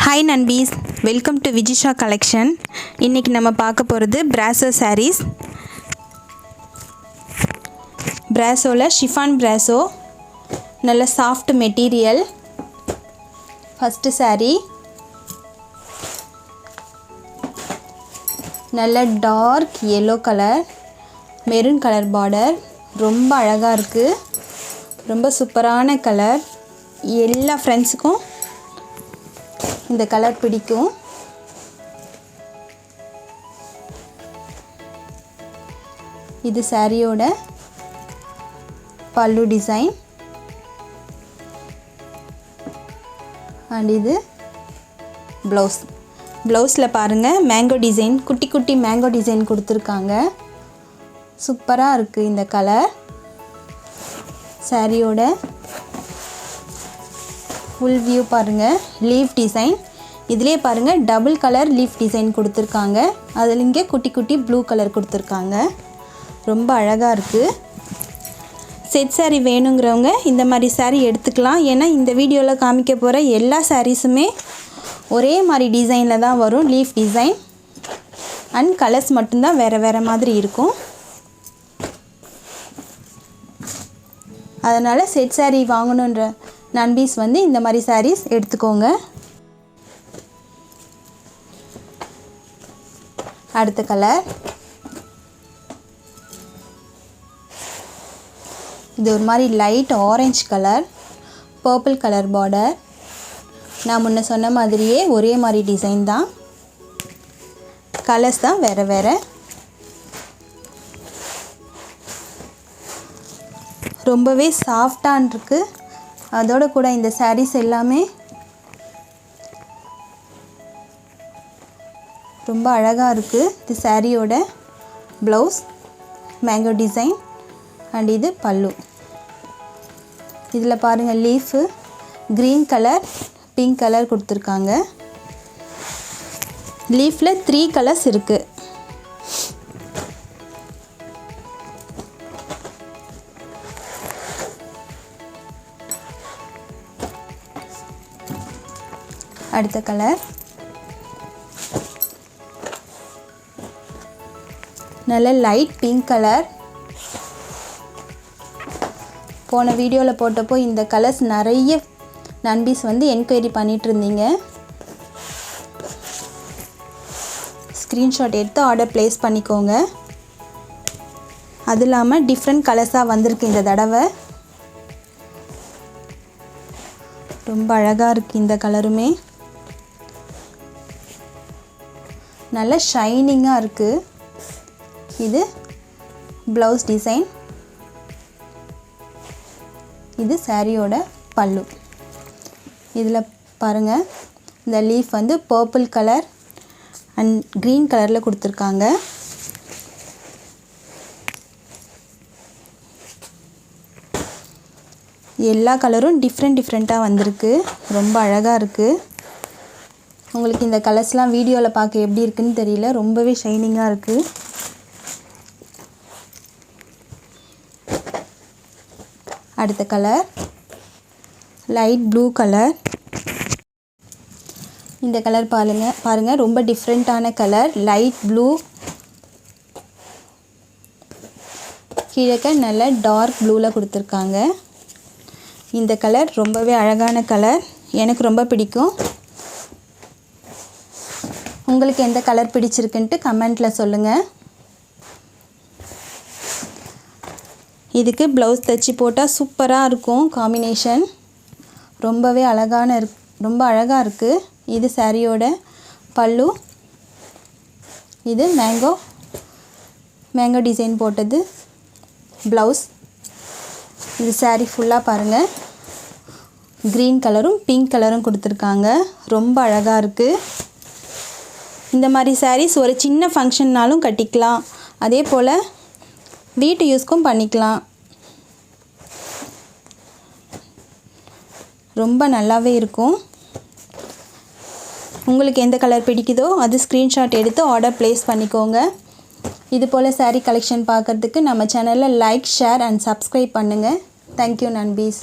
Hi Nanbis, welcome to Vijisha collection. இன்னைக்கு நம்ம பார்க்க போறது brasso sarees. Brassoல chiffon brasso நல்ல soft material. First saree நல்ல dark yellow color, maroon color border, ரொம்ப அழகா இருக்கு. ரொம்ப சூப்பரான கலர். எல்லா फ्रेंड्सக்கும் இந்த கலர் பிடிக்கும். இது சாரியோட பல்லு டிசைன் and இது ப்ளவுஸ். ப்ளவுஸ்ல பாருங்க மேங்கோ டிசைன், குட்டி குட்டி மேங்கோ டிசைன் கொடுத்திருக்காங்க. சூப்பரா இருக்கு இந்த கலர். சாரியோட full view பாருங்க, leaf design. இதிலே பாருங்க டபுள் கலர் லீஃப் டிசைன் கொடுத்திருக்காங்க. அதுல இங்க குட்டி குட்டி ப்ளூ கலர் கொடுத்திருக்காங்க. ரொம்ப அழகா இருக்கு. செட் saree வேணும்ங்கறவங்க இந்த மாதிரி saree எடுத்துக்கலாம். ஏன்னா இந்த வீடியோல காமிக்க போற எல்லா sareesமே ஒரே மாதிரி டிசைன்ல தான் வரும், லீஃப் டிசைன். and கலர்ஸ் மட்டும் தான் வேற வேற மாதிரி இருக்கும். அதனால செட் saree வாங்கணும்ன்ற நண்பீஸ் வந்து இந்த மாதிரி sarees எடுத்துக்கோங்க. அடுத்த கலர் இது ஒரு மாதிரி light orange colour, purple colour border. நான் முன்ன சொன்ன மாதிரியே ஒரே மாதிரி டிசைன் தான், கலர்ஸ் தான் வேற வேற. ரொம்பவே சாஃப்ட்டா இருக்கு. அதோட கூட இந்த sarees எல்லாமே ரொம்ப அழகா இருக்கு. இந்த சாரியோட ப்ளவுஸ் மேங்கோ டிசைன் and இது பல்லு. இதுல பாருங்க leaf green colour, pink colour கொடுத்திருக்காங்க. லீஃப்ல 3 கலர்ஸ் இருக்கு. அடுத்த கலர் நல்ல லைட் பிங்க் கலர். போன வீடியோல போட்டப்போ இந்த கலர்ஸ் நிறைய நண்பீஸ் வந்து என்குயரி பண்ணிட்டு இருந்தீங்க. ஸ்கிரீன்ஷாட் எடுத்து ஆர்டர் பிளேஸ் பண்ணிக்கோங்க. அது இல்லாம டிஃபரண்ட் கலர்ஸா வந்திருக்கு இந்த தடவை. ரொம்ப அழகா இருக்கு இந்த கலருமே. நல்ல ஷைனிங்கா இருக்கு. இது ப்ளவுஸ் டிசைன், இது சாரியோட பல்லு. இதுல பாருங்க இந்த லீஃப் வந்து பர்பிள் கலர் and green கலர்ல கொடுத்திருக்காங்க. எல்லா கலரும் டிஃபரண்டா வந்திருக்கு. ரொம்ப அழகா இருக்கு. உங்களுக்கு இந்த கலர்ஸ்லாம் வீடியோல பார்க்க எப்படி இருக்குன்னு தெரியல. ரொம்பவே ஷைனிங்கா இருக்கு. அடுத்த கலர் லைட் ப்ளூ கலர். இந்த கலர் பாருங்க ரொம்ப டிஃபரண்டான கலர், லைட் ப்ளூ. கீழக்க நல்ல டார்க் ப்ளூல கொடுத்திருக்காங்க. இந்த கலர் ரொம்பவே அழகான கலர், எனக்கு ரொம்ப பிடிக்கும். உங்களுக்கு எந்த கலர் பிடிச்சிருக்குன்னு கமெண்ட்ல சொல்லுங்க. இதுக்கு ப்ளவுஸ் தச்சு போட்டா சூப்பரா இருக்கும் காம்பினேஷன். ரொம்ப அழகா இருக்கு. இது சாரியோட பல்லு. இது மேங்கோ டிசைன் போட்டது ப்ளவுஸ். இது சாரி ஃபுல்லா பாருங்க green கலரும் pink கலரும் கொடுத்திருக்காங்க. ரொம்ப அழகா இருக்கு. இந்த மாதிரி sarees ஒரு சின்ன ஃபங்க்ஷன்னாலும் கட்டிக்கலாம். அதே போல வீட்டு யூஸ்க்கும் பண்ணிக்கலாம். ரொம்ப நல்லாவே இருக்கும். உங்களுக்கு எந்த கலர் பிடிக்குதோ அது ஸ்கிரீன்ஷாட் எடுத்து ஆர்டர் பிளேஸ் பண்ணிக்கோங்க. இது போல saree கலெக்ஷன் பார்க்கிறதுக்கு நம்ம சேனலை லைக், ஷேர் and subscribe பண்ணுங்க. Thank you நண்பீஸ்.